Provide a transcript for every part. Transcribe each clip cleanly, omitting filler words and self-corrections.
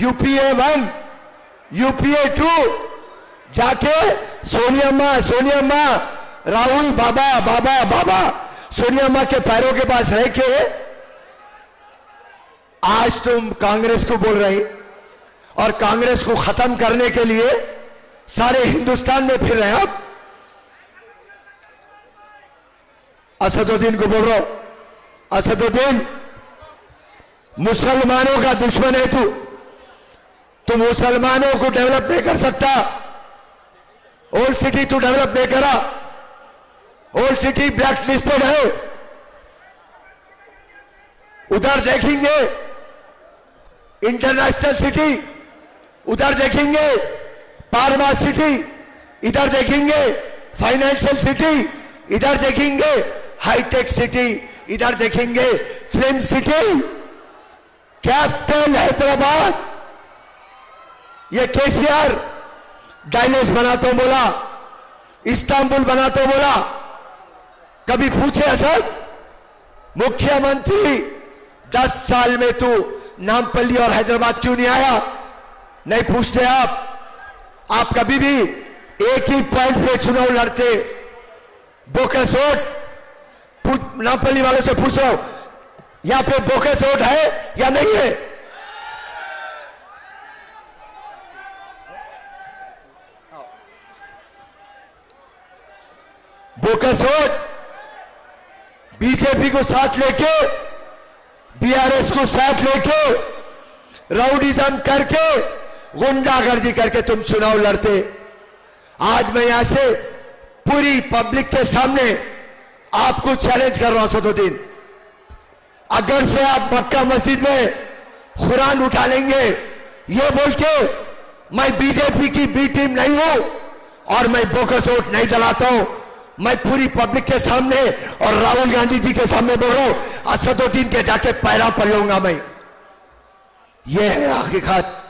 UPA 1, UPA 2 जाके सोनिया माँ, राहुल बाबा सोनिया माँ के पैरों के पास रह के आज तुम कांग्रेस को बोल रही और कांग्रेस को खत्म करने के लिए सारे हिंदुस्तान में फिर रहे। अब असदुद्दीन को बोल रहा हूं, असदुद्दीन मुसलमानों का दुश्मन है तू मुसलमानों को डेवलप नहीं कर सकता। ओल्ड सिटी तू डेवलप नहीं करा, ओल्ड सिटी ब्लैक लिस्टेड है। उधर देखेंगे इंटरनेशनल सिटी, उधर देखेंगे फार्मा सिटी, इधर देखेंगे फाइनेंशियल सिटी, इधर देखेंगे हाईटेक सिटी, इधर देखेंगे फिल्म सिटी। कैपिटल हैदराबाद, ये केसीआर डायनेस बना तो बोला, इस्तांबुल बना तो बोला। कभी पूछे असद मुख्यमंत्री 10 साल में तू नामपल्ली और हैदराबाद क्यों नहीं आया? नहीं पूछते आप कभी भी एक ही पॉइंट पे चुनाव लड़ते। बोकस वोट नामपल्ली वालों से पूछ रहा हूं, यहां पे बोकस वोट है या नहीं है? बोकस वोट बीजेपी को साथ लेके, बीआरएस को साथ लेके, राउडिज्म करके, गुंडागर्दी करके तुम चुनाव लड़ते। आज मैं यहां से पूरी पब्लिक के सामने आपको चैलेंज कर रहा हूं असदुद्दीन, अगर से आप मक्का मस्जिद में कुरान उठा लेंगे ये बोल के मैं बीजेपी की बी टीम नहीं हूं और मैं बोकस वोट नहीं डलाता हूं, मैं पूरी पब्लिक के सामने और राहुल गांधी जी के सामने बोल रहा हूं, असदुद्दीन के जाके पैरा पड़ लूंगा मैं। ये है हकीकत।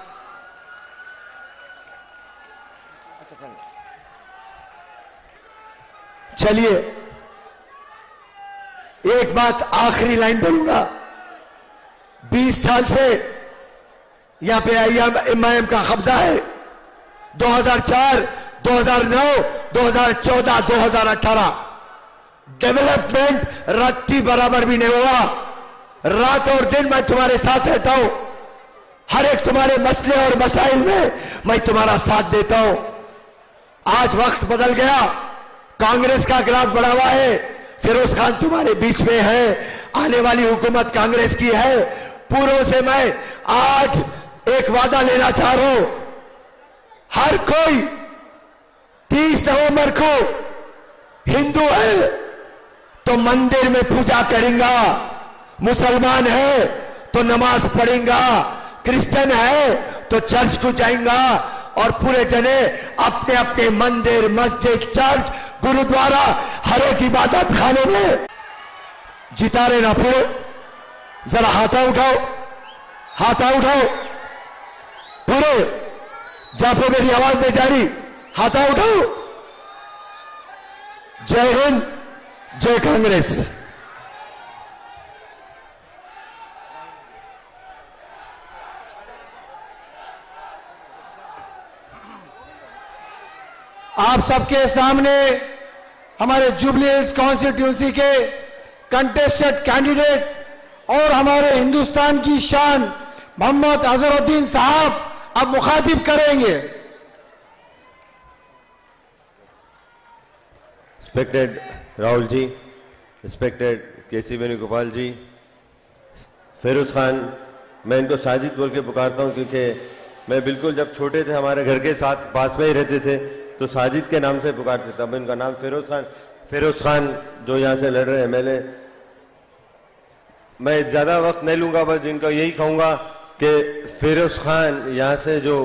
चलिए एक बात आखिरी लाइन बोलूंगा। 20 साल से यहां पे एमआईएम का कब्जा है। 2004, 2009, 2014, 2018 डेवलपमेंट रत्ती बराबर भी नहीं हुआ। रात और दिन मैं तुम्हारे साथ रहता हूं, हर एक तुम्हारे मसले और मसाइल में मैं तुम्हारा साथ देता हूं। आज वक्त बदल गया, कांग्रेस का ग्राफ बढ़ा हुआ है, फिरोज खान तुम्हारे बीच में है, आने वाली हुकूमत कांग्रेस की है। पूर्व से मैं आज एक वादा लेना चाह रहा हूं, हर कोई 30 नवंबर को हिंदू है तो मंदिर में पूजा करेगा, मुसलमान है तो नमाज पढ़ेगा, क्रिश्चियन है तो चर्च को जाएगा और पूरे जने अपने अपने मंदिर, मस्जिद, चर्च, गुरुद्वारा, हर एक इबादत खाने में जिता रहे ना। पूरे जरा हाथा उठाओ, हाथा उठाओ, पूरे जहां पे मेरी आवाज नहीं जा रही हाथा उठाओ। जय हिंद, जय कांग्रेस। आप सबके सामने हमारे जुबली हिल्स कॉन्स्टिट्यूंसी के कंटेस्टेड कैंडिडेट और हमारे हिंदुस्तान की शान मोहम्मद अजहरुद्दीन साहब अब मुखातिब करेंगे। रिस्पेक्टेड राहुल जी, रिस्पेक्टेड केसी वेणुगोपाल जी, फिरोज खान, मैं इनको साजिद बोल के पुकारता हूं क्योंकि मैं बिल्कुल जब छोटे थे हमारे घर के साथ पास में ही रहते थे तो साजिद के नाम से पुकारते थे। अब इनका नाम फिरोज खान जो यहाँ से लड़ रहे हैं एमएलए। मैं ज़्यादा वक्त नहीं लूँगा, बस इनका यही कहूँगा कि फिरोज खान यहाँ से जो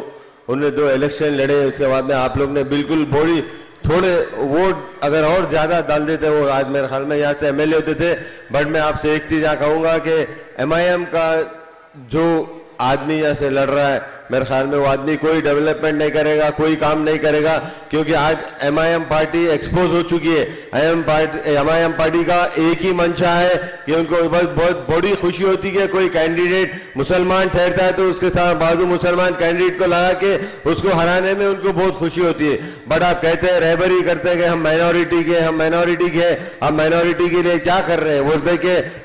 उन्होंने 2 इलेक्शन लड़े उसके बाद में आप लोग ने बिल्कुल थोड़े वोट अगर और ज़्यादा डाल देते वो आज मेरे ख्याल में यहाँ से एमएलए होते थे। बट मैं आपसे एक चीज़ यहाँ कहूँगा कि एमआईएम का जो आदमी यहाँ से लड़ रहा है, मेरे ख्याल में वो आदमी कोई डेवलपमेंट नहीं करेगा, कोई काम नहीं करेगा, क्योंकि आज एमआईएम पार्टी एक्सपोज हो चुकी है। एमआईएम पार्टी का एक ही मंशा है कि उनको बहुत बड़ी खुशी होती है कि कोई कैंडिडेट मुसलमान ठहरता है तो उसके साथ बाजू मुसलमान कैंडिडेट को लगा के उसको हराने में उनको बहुत खुशी होती है। बट आप कहते हैं, रहबरी करते हैं कि हम माइनॉरिटी के, आप माइनॉरिटी के लिए क्या कर रहे हैं?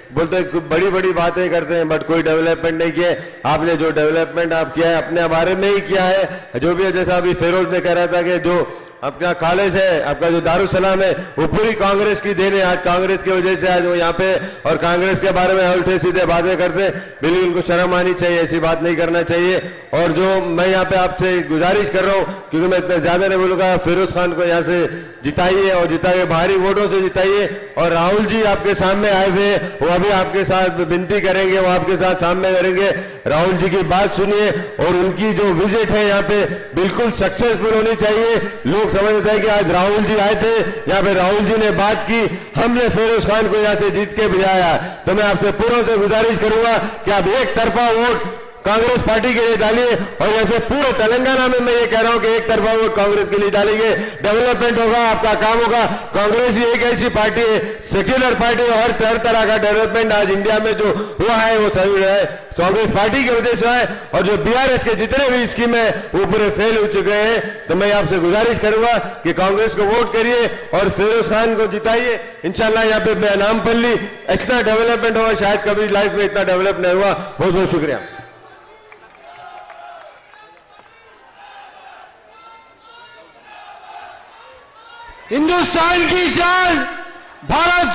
बोलते बड़ी बड़ी बातें करते हैं, बट कोई डेवलपमेंट नहीं किया। आपने जो डेवलपमेंट आप किया है अपने बारे में ही किया है। जो भी जैसा अभी फिरोज ने कह रहा था कि जो आपका कॉलेज है, आपका जो दारुसलाम है, वो पूरी कांग्रेस की देन है। आज कांग्रेस की वजह से आज वो यहाँ पे और कांग्रेस के बारे में उल्टे सीधे बातें करते, बिल्कुल उनको शर्म आनी चाहिए, ऐसी बात नहीं करना चाहिए। और जो मैं यहाँ पे आपसे गुजारिश कर रहा हूँ, क्योंकि मैं इतना ज्यादा नहीं बोलूंगा, फिरोज खान को यहाँ से जिताइए और जिता के भारी वोटों से जिताइए। और राहुल जी आपके सामने आए थे, वो अभी आपके साथ विनती करेंगे, वो आपके साथ सामने करेंगे। राहुल जी की बात सुनिए और उनकी जो विजिट है यहाँ पे बिल्कुल सक्सेसफुल होनी चाहिए। लोग समझते हैं कि आज राहुल जी आए थे, यहाँ पे राहुल जी ने बात की, हमने फिरोज खान को यहाँ से जीत के भिजाया। तो मैं आपसे पूरों से गुजारिश करूंगा कि आप एक तरफा वोट कांग्रेस पार्टी के लिए डालिए। और वैसे पूरे तेलंगाना में मैं ये कह रहा हूं कि एक तरफा वोट कांग्रेस के लिए डालेंगे, डेवलपमेंट होगा, आपका काम होगा। कांग्रेस ही एक ऐसी पार्टी है, सेक्युलर पार्टी है, हर तरह का डेवलपमेंट आज इंडिया में जो हुआ है वो सही है कांग्रेस पार्टी की वजह से है। और जो बीआरएस के जितने भी स्कीम है वो पूरे फेल हो चुके हैं। तो मैं आपसे गुजारिश करूंगा कि कांग्रेस को वोट करिए और फिरोज खान को जिताइए। इंशाल्लाह यहाँ पे नामपल्ली इतना डेवलपमेंट होगा, शायद कभी लाइफ में इतना डेवलप नहीं हुआ। बहुत बहुत शुक्रिया। हिंदुस्तान की जान, भारत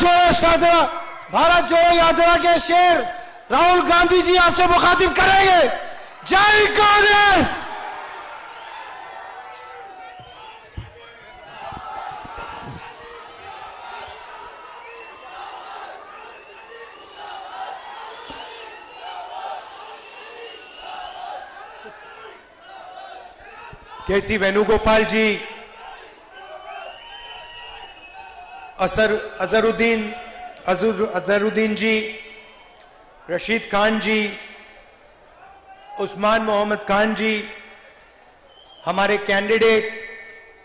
जोड़ो यात्रा के शेर राहुल गांधी जी आपसे मुखातिब करेंगे। जय कांग्रेस। केसी वेणुगोपाल जी, अजहरुद्दीन जी, रशीद खान जी, उस्मान मोहम्मद खान जी, हमारे कैंडिडेट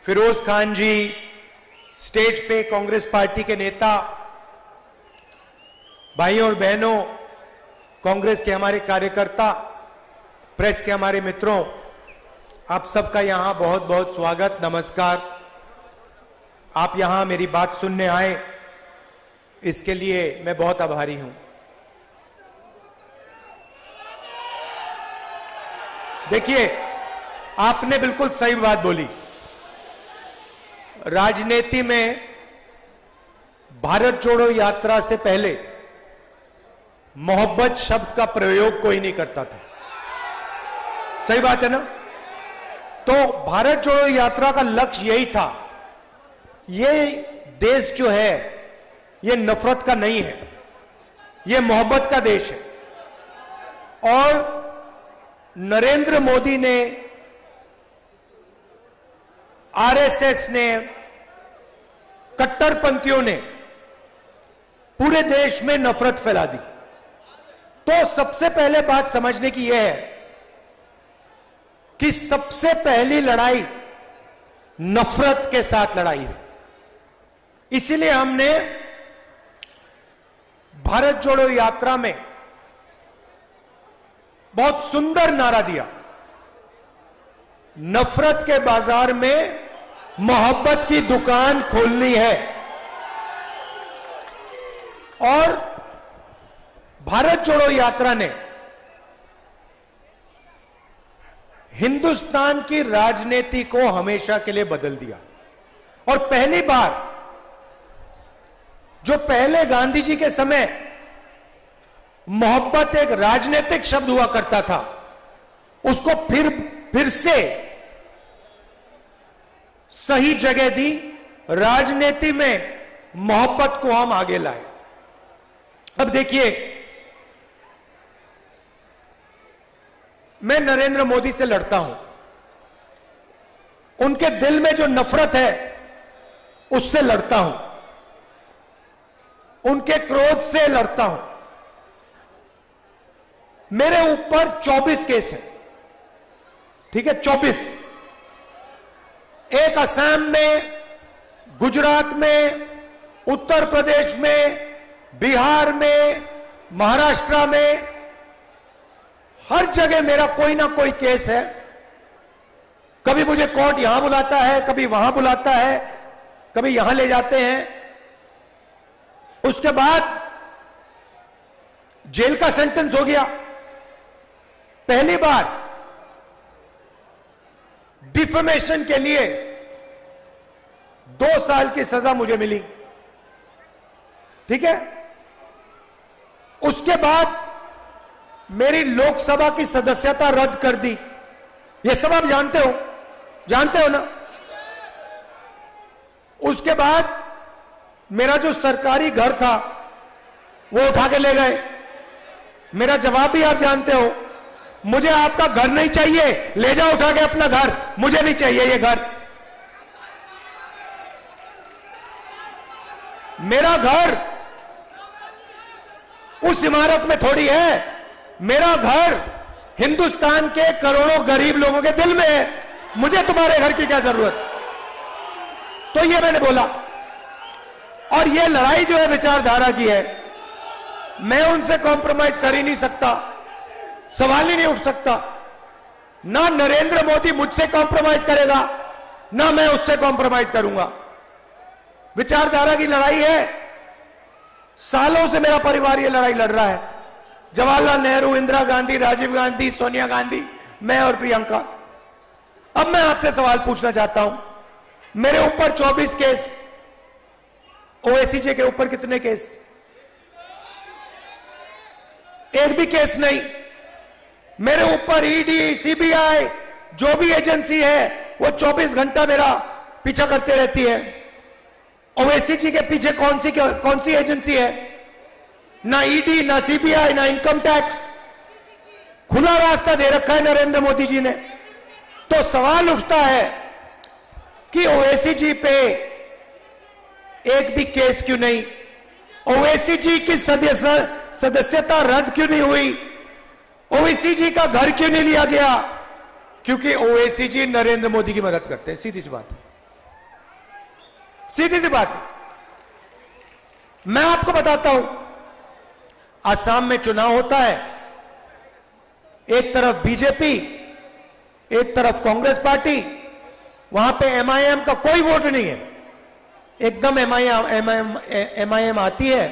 फिरोज खान जी, स्टेज पे कांग्रेस पार्टी के नेता, भाइयों और बहनों, कांग्रेस के हमारे कार्यकर्ता, प्रेस के हमारे मित्रों, आप सबका यहां बहुत बहुत स्वागत, नमस्कार। आप यहां मेरी बात सुनने आए, इसके लिए मैं बहुत आभारी हूं। देखिए, आपने बिल्कुल सही बात बोली। राजनीति में भारत जोड़ो यात्रा से पहले मोहब्बत शब्द का प्रयोग कोई नहीं करता था। सही बात है ना? तो भारत जोड़ो यात्रा का लक्ष्य यही था। ये देश जो है ये नफरत का नहीं है, ये मोहब्बत का देश है। और नरेंद्र मोदी ने, आरएसएस ने, कट्टरपंथियों ने पूरे देश में नफरत फैला दी। तो सबसे पहले बात समझने की यह है कि सबसे पहली लड़ाई नफरत के साथ लड़ाई है। इसीलिए हमने भारत जोड़ो यात्रा में बहुत सुंदर नारा दिया, नफरत के बाजार में मोहब्बत की दुकान खोलनी है। और भारत जोड़ो यात्रा ने हिंदुस्तान की राजनीति को हमेशा के लिए बदल दिया। और पहली बार, जो पहले गांधी जी के समय मोहब्बत एक राजनीतिक शब्द हुआ करता था, उसको फिर से सही जगह दी। राजनीति में मोहब्बत को हम आगे लाए। अब देखिए, मैं नरेंद्र मोदी से लड़ता हूं, उनके दिल में जो नफरत है उससे लड़ता हूं, उनके क्रोध से लड़ता हूं। मेरे ऊपर 24 केस है, ठीक है, 24। एक असम में, गुजरात में, उत्तर प्रदेश में, बिहार में, महाराष्ट्र में, हर जगह मेरा कोई ना कोई केस है। कभी मुझे कोर्ट यहां बुलाता है, कभी वहां बुलाता है, कभी यहां ले जाते हैं। उसके बाद जेल का सेंटेंस हो गया। पहली बार डिफेमेशन के लिए 2 साल की सजा मुझे मिली, ठीक है। उसके बाद मेरी लोकसभा की सदस्यता रद्द कर दी। यह सब आप जानते हो ना। उसके बाद मेरा जो सरकारी घर था वो उठा के ले गए। मेरा जवाब भी आप जानते हो, मुझे आपका घर नहीं चाहिए, ले जाओ उठा के अपना घर, मुझे नहीं चाहिए ये घर। मेरा घर उस इमारत में थोड़ी है, मेरा घर हिंदुस्तान के करोड़ों गरीब लोगों के दिल में है। मुझे तुम्हारे घर की क्या जरूरत। तो ये मैंने बोला। और ये लड़ाई जो है विचारधारा की है, मैं उनसे कॉम्प्रोमाइज कर ही नहीं सकता, सवाल ही नहीं उठ सकता। ना नरेंद्र मोदी मुझसे कॉम्प्रोमाइज करेगा, ना मैं उससे कॉम्प्रोमाइज करूंगा। विचारधारा की लड़ाई है। सालों से मेरा परिवार ये लड़ाई लड़ रहा है। जवाहरलाल नेहरू, इंदिरा गांधी, राजीव गांधी, सोनिया गांधी, मैं और प्रियंका। अब मैं आपसे सवाल पूछना चाहता हूं। मेरे ऊपर 24 केस, ओवैसी जी के ऊपर कितने केस? एक भी केस नहीं। मेरे ऊपर ईडी, सीबीआई, जो भी एजेंसी है वो 24 घंटा मेरा पीछा करते रहती है। ओवैसी जी के पीछे कौन सी एजेंसी है? ना ईडी, ना सीबीआई, ना इनकम टैक्स। खुला रास्ता दे रखा है नरेंद्र मोदी जी ने। तो सवाल उठता है कि ओवैसी जी पे एक भी केस क्यों नहीं? ओवैसी जी की सदस्यता रद्द क्यों नहीं हुई? ओवैसी जी का घर क्यों नहीं लिया गया? क्योंकि ओवैसी जी नरेंद्र मोदी की मदद करते हैं। सीधी सी बात है, सीधी सी बात है। मैं आपको बताता हूं, असम में चुनाव होता है, एक तरफ बीजेपी, एक तरफ कांग्रेस पार्टी। वहां पे एमआईएम का कोई वोट नहीं है, एकदम एमआईएम आती है,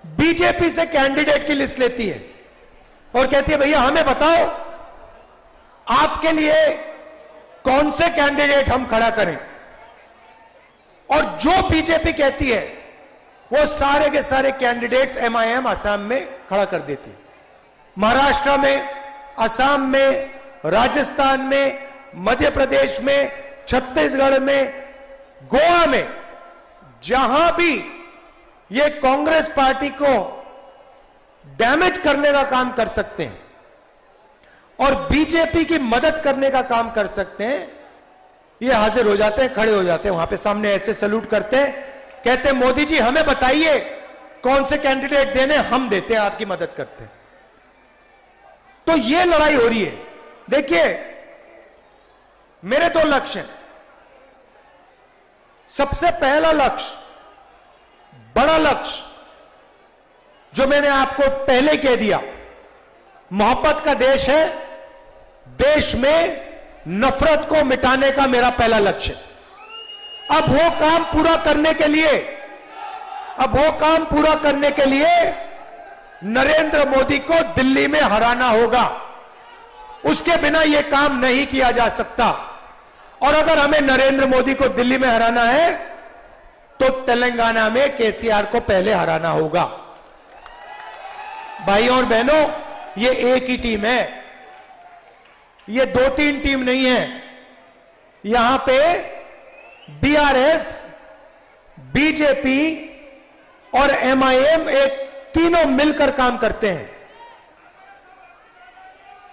बीजेपी से कैंडिडेट की लिस्ट लेती है और कहती है भैया हमें बताओ आपके लिए कौन से कैंडिडेट हम खड़ा करें। और जो बीजेपी कहती है वो सारे के सारे कैंडिडेट्स एमआईएम असम में खड़ा कर देती है। महाराष्ट्र में, असम में, राजस्थान में, मध्य प्रदेश में, छत्तीसगढ़ में, गोवा में, जहां भी ये कांग्रेस पार्टी को डैमेज करने का काम कर सकते हैं और बीजेपी की मदद करने का काम कर सकते हैं, ये हाजिर हो जाते हैं, खड़े हो जाते हैं वहां पे सामने, ऐसे सैल्यूट करते हैं, कहते हैं मोदी जी हमें बताइए कौन से कैंडिडेट देने, हम देते हैं, आपकी मदद करते हैं। तो ये लड़ाई हो रही है। देखिए मेरे 2 लक्ष्य हैं। सबसे पहला लक्ष्य, बड़ा लक्ष्य, जो मैंने आपको पहले कह दिया, मोहब्बत का देश है, देश में नफरत को मिटाने का मेरा पहला लक्ष्य। अब वो काम पूरा करने के लिए नरेंद्र मोदी को दिल्ली में हराना होगा। उसके बिना यह काम नहीं किया जा सकता। और अगर हमें नरेंद्र मोदी को दिल्ली में हराना है तो तेलंगाना में केसीआर को पहले हराना होगा। भाइयों और बहनों, ये एक ही टीम है, ये 2-3 टीम नहीं है। यहां पे बीआरएस, बीजेपी और एमआईएम एक तीनों मिलकर काम करते हैं,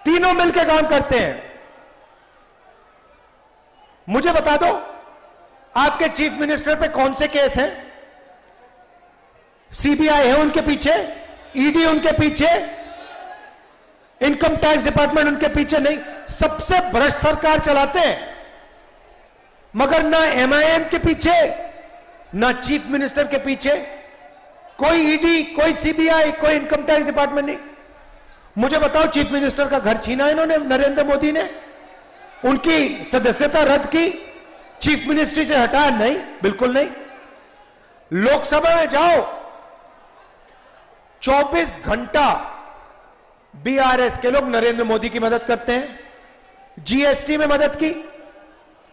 तीनों मिलकर काम करते हैं। मुझे बता दो आपके चीफ मिनिस्टर पे कौन से केस हैं? सीबीआई है उनके पीछे, ईडी उनके पीछे, इनकम टैक्स डिपार्टमेंट उनके पीछे नहीं, सबसे भ्रष्ट सरकार चलाते हैं, मगर ना एमआईएम के पीछे, ना चीफ मिनिस्टर के पीछे कोई ईडी, कोई सीबीआई, कोई इनकम टैक्स डिपार्टमेंट नहीं। मुझे बताओ, चीफ मिनिस्टर का घर छीना इन्होंने, नरेंद्र मोदी ने, उनकी सदस्यता रद्द की, चीफ मिनिस्ट्री से हटाया? नहीं, बिल्कुल नहीं। लोकसभा में जाओ, 24 घंटा बीआरएस के लोग नरेंद्र मोदी की मदद करते हैं। जीएसटी में मदद की,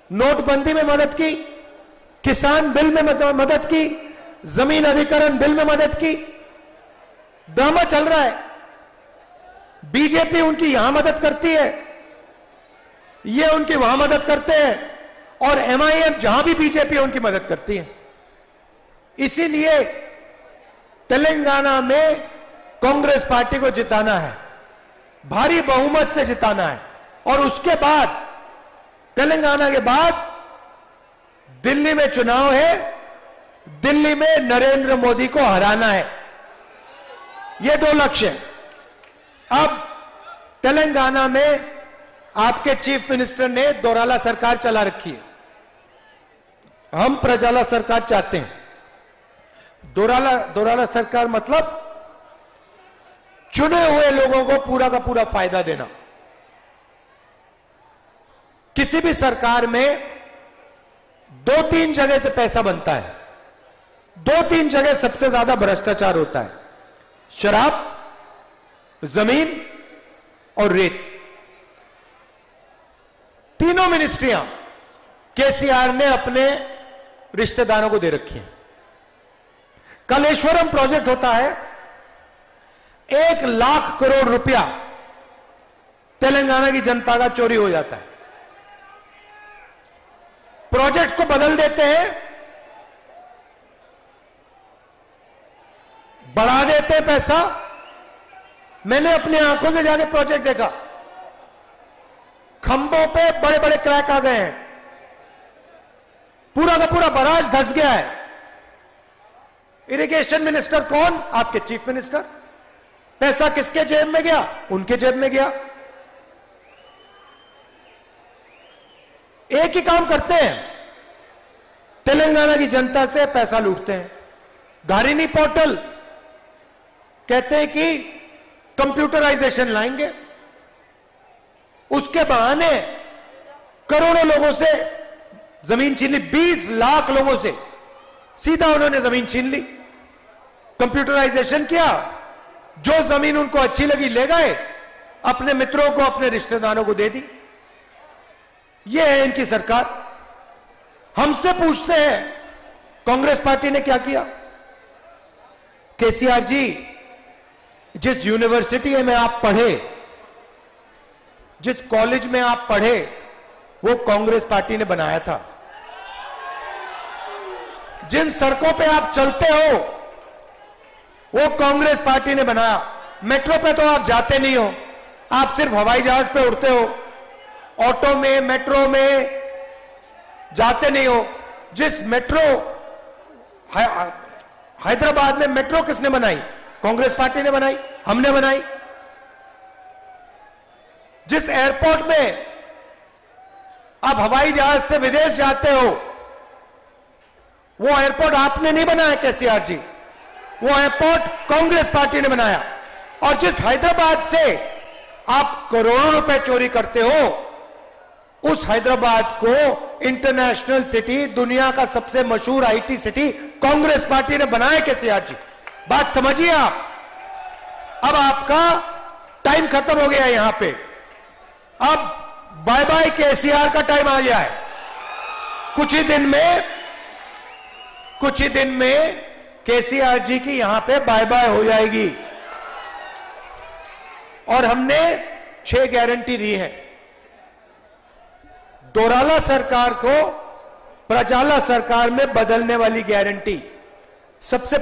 नोटबंदी में मदद की, किसान बिल में मदद की, जमीन अधिग्रहण बिल में मदद की। ड्रामा चल रहा है। बीजेपी उनकी यहां मदद करती है, ये उनकी वहां मदद करते हैं, और एमआईएम जहां भी बीजेपी उनकी मदद करती है। इसीलिए तेलंगाना में कांग्रेस पार्टी को जिताना है, भारी बहुमत से जिताना है, और उसके बाद तेलंगाना के बाद दिल्ली में चुनाव है, दिल्ली में नरेंद्र मोदी को हराना है। ये दो लक्ष्य हैं। अब तेलंगाना में आपके चीफ मिनिस्टर ने दोराला सरकार चला रखी है, हम प्रजाला सरकार चाहते हैं। दोराला सरकार मतलब चुने हुए लोगों को पूरा का पूरा फायदा देना। किसी भी सरकार में 2-3 जगह से पैसा बनता है, 2-3 जगह सबसे ज्यादा भ्रष्टाचार होता है, शराब, जमीन और रेत। तीनों मिनिस्ट्रियां केसीआर ने अपने रिश्तेदारों को दे रखी हैं। कलेश्वरम प्रोजेक्ट होता है, 1 लाख करोड़ रुपया तेलंगाना की जनता का चोरी हो जाता है। प्रोजेक्ट को बदल देते हैं, बढ़ा देते हैं पैसा। मैंने अपनी आंखों से जाके प्रोजेक्ट देखा, खंभों पे बड़े बड़े क्रैक आ गए हैं, पूरा का पूरा बराज धंस गया है। इरिगेशन मिनिस्टर कौन? आपके चीफ मिनिस्टर। पैसा किसके जेब में गया? उनके जेब में गया। एक ही काम करते हैं, तेलंगाना की जनता से पैसा लूटते हैं। धारिनी पोर्टल कहते हैं कि कंप्यूटराइजेशन लाएंगे, उसके बहाने करोड़ों लोगों से जमीन छीन ली। 20 लाख लोगों से सीधा उन्होंने जमीन छीन ली। कंप्यूटराइजेशन किया, जो जमीन उनको अच्छी लगी ले गए, अपने मित्रों को, अपने रिश्तेदारों को दे दी। यह है इनकी सरकार। हमसे पूछते हैं कांग्रेस पार्टी ने क्या किया? केसीआर जी, जिस यूनिवर्सिटी में आप पढ़े, जिस कॉलेज में आप पढ़े, वो कांग्रेस पार्टी ने बनाया था। जिन सड़कों पे आप चलते हो, वो कांग्रेस पार्टी ने बनाया। मेट्रो पे तो आप जाते नहीं हो, आप सिर्फ हवाई जहाज पे उड़ते हो, ऑटो में, मेट्रो में जाते नहीं हो। जिस मेट्रो हैदराबाद में मेट्रो किसने बनाई? कांग्रेस पार्टी ने बनाई, हमने बनाई। जिस एयरपोर्ट में आप हवाई जहाज से विदेश जाते हो, वो एयरपोर्ट आपने नहीं बनाया केसीआर जी, वो एयरपोर्ट कांग्रेस पार्टी ने बनाया। और जिस हैदराबाद से आप करोड़ों रुपए चोरी करते हो, उस हैदराबाद को इंटरनेशनल सिटी, दुनिया का सबसे मशहूर आईटी सिटी कांग्रेस पार्टी ने बनाया केसीआर जी। बात समझिए आप। अब आपका टाइम खत्म हो गया है यहां पे, अब बाय बाय केसीआर का टाइम आ गया है। कुछ ही दिन में केसीआर जी की यहां पे बाय बाय हो जाएगी। और हमने 6 गारंटी दी है। दोराला सरकार को प्रजाला सरकार में बदलने वाली गारंटी। सबसे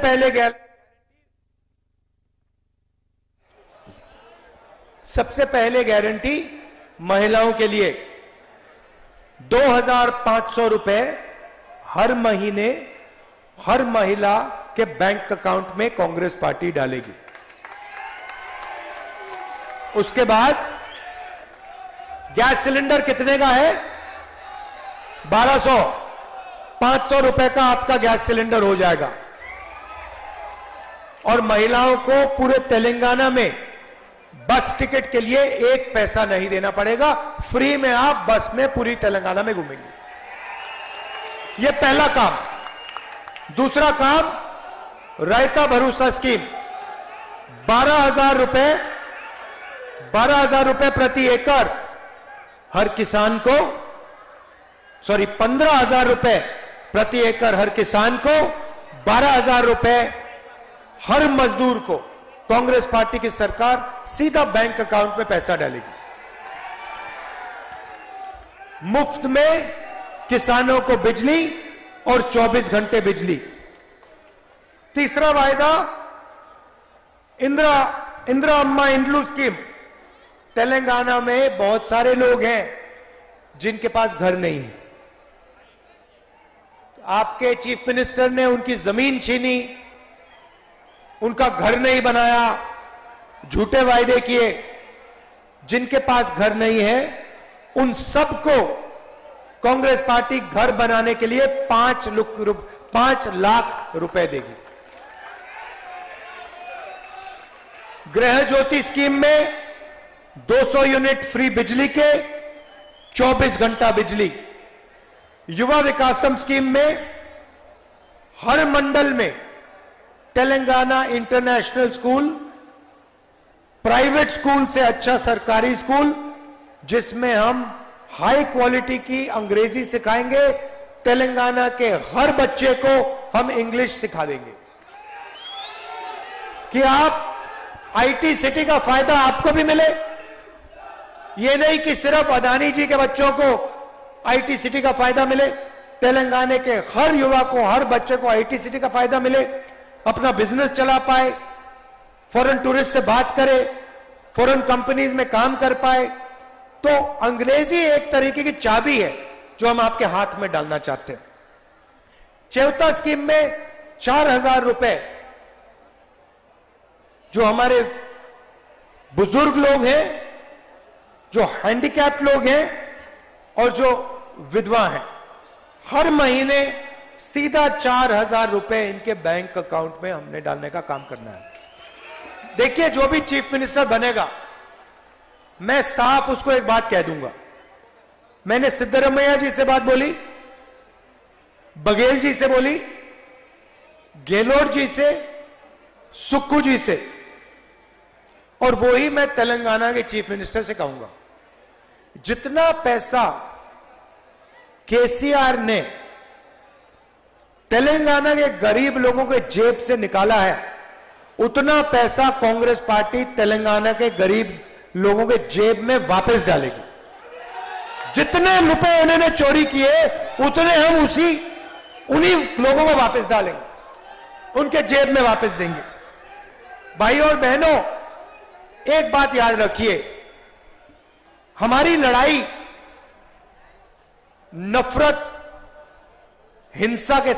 पहले गारंटी महिलाओं के लिए 2,500 रुपए हर महीने हर महिला के बैंक अकाउंट में कांग्रेस पार्टी डालेगी। उसके बाद गैस सिलेंडर कितने का है? 1200, 500 रुपए का आपका गैस सिलेंडर हो जाएगा। और महिलाओं को पूरे तेलंगाना में बस टिकट के लिए 1 पैसा नहीं देना पड़ेगा, फ्री में आप बस में पूरी तेलंगाना में घूमेंगे। यह पहला काम। दूसरा काम, रायता भरोसा स्कीम, 12,000 रुपए प्रति एकड़ हर किसान को, 15,000 रुपए प्रति एकड़ हर किसान को, 12,000 रुपए हर मजदूर को कांग्रेस पार्टी की सरकार सीधा बैंक अकाउंट में पैसा डालेगी। मुफ्त में किसानों को बिजली और 24 घंटे बिजली। तीसरा वायदा, इंदिरा अम्मा इंड्लू स्कीम। तेलंगाना में बहुत सारे लोग हैं जिनके पास घर नहीं है। आपके चीफ मिनिस्टर ने उनकी जमीन छीनी, उनका घर नहीं बनाया, झूठे वायदे किए। जिनके पास घर नहीं है उन सबको कांग्रेस पार्टी घर बनाने के लिए 5 लाख रुपए देगी। गृह ज्योति स्कीम में 200 यूनिट फ्री बिजली के, 24 घंटा बिजली। युवा विकासम स्कीम में हर मंडल में Telangana international school, private school से अच्छा सरकारी स्कूल, जिसमें हम हाई क्वालिटी की अंग्रेजी सिखाएंगे। तेलंगाना के हर बच्चे को हम इंग्लिश सिखा देंगे कि आप आईटी सिटी का फायदा आपको भी मिले। यह नहीं कि सिर्फ अदानी जी के बच्चों को आईटी सिटी का फायदा मिले, तेलंगाना के हर युवा को, हर बच्चे को आईटी सिटी का फायदा मिले, अपना बिजनेस चला पाए, फॉरेन टूरिस्ट से बात करे, फॉरेन कंपनीज में काम कर पाए। तो अंग्रेजी एक तरीके की चाबी है जो हम आपके हाथ में डालना चाहते हैं। चेवता स्कीम में 4,000 रुपए जो हमारे बुजुर्ग लोग हैं, जो हैंडीकैप लोग हैं और जो विधवा हैं, हर महीने सीधा 4,000 रुपए इनके बैंक अकाउंट में हमने डालने का काम करना है। देखिए, जो भी चीफ मिनिस्टर बनेगा, मैं साफ उसको एक बात कह दूंगा। मैंने सिद्धरमैया जी से बात बोली, बघेल जी से बोली, गेहलोत जी से, सुक्खू जी से, और वही मैं तेलंगाना के चीफ मिनिस्टर से कहूंगा। जितना पैसा केसीआर ने तेलंगाना के गरीब लोगों के जेब से निकाला है, उतना पैसा कांग्रेस पार्टी तेलंगाना के गरीब लोगों के जेब में वापस डालेगी। जितने रुपए उन्होंने चोरी किए उतने हम उन्हीं लोगों को वापस डालेंगे, उनके जेब में वापस देंगे। भाई और बहनों, एक बात याद रखिए, हमारी लड़ाई नफरत, हिंसा के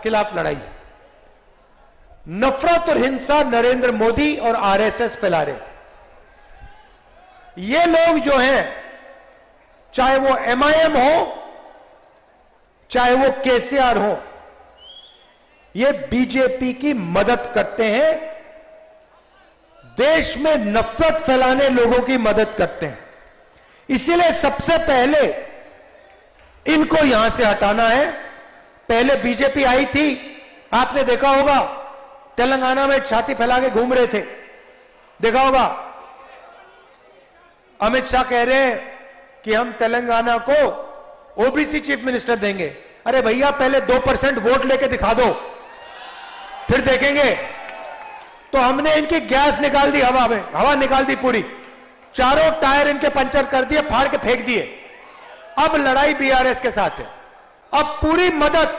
खिलाफ लड़ाई है। नफरत और हिंसा नरेंद्र मोदी और आरएसएस फैला रहे। ये लोग जो हैं, चाहे वो एमआईएम हो, चाहे वो केसीआर हो, ये बीजेपी की मदद करते हैं, देश में नफरत फैलाने लोगों की मदद करते हैं। इसीलिए सबसे पहले इनको यहां से हटाना है। पहले बीजेपी आई थी, आपने देखा होगा, तेलंगाना में छाती फैला के घूम रहे थे, देखा होगा। अमित शाह कह रहे हैं कि हम तेलंगाना को ओबीसी चीफ मिनिस्टर देंगे। अरे भैया, पहले 2% वोट लेके दिखा दो, फिर देखेंगे। तो हमने इनकी गैस निकाल दी, हवा में हवा निकाल दी पूरी, चारों टायर इनके पंचर कर दिए, फाड़ के फेंक दिए। अब लड़ाई बीआरएस के साथ है। अब पूरी मदद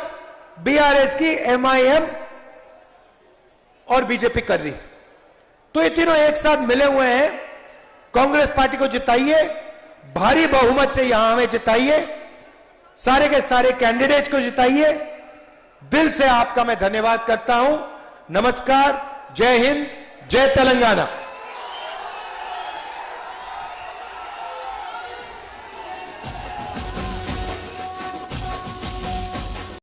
बीआरएस की एमआईएम और बीजेपी कर रही। तो ये तीनों एक साथ मिले हुए हैं। कांग्रेस पार्टी को जिताइए, भारी बहुमत से यहां हमें जिताइए, सारे के सारे कैंडिडेट्स को जिताइए। दिल से आपका मैं धन्यवाद करता हूं। नमस्कार, जय हिंद, जय तेलंगाना।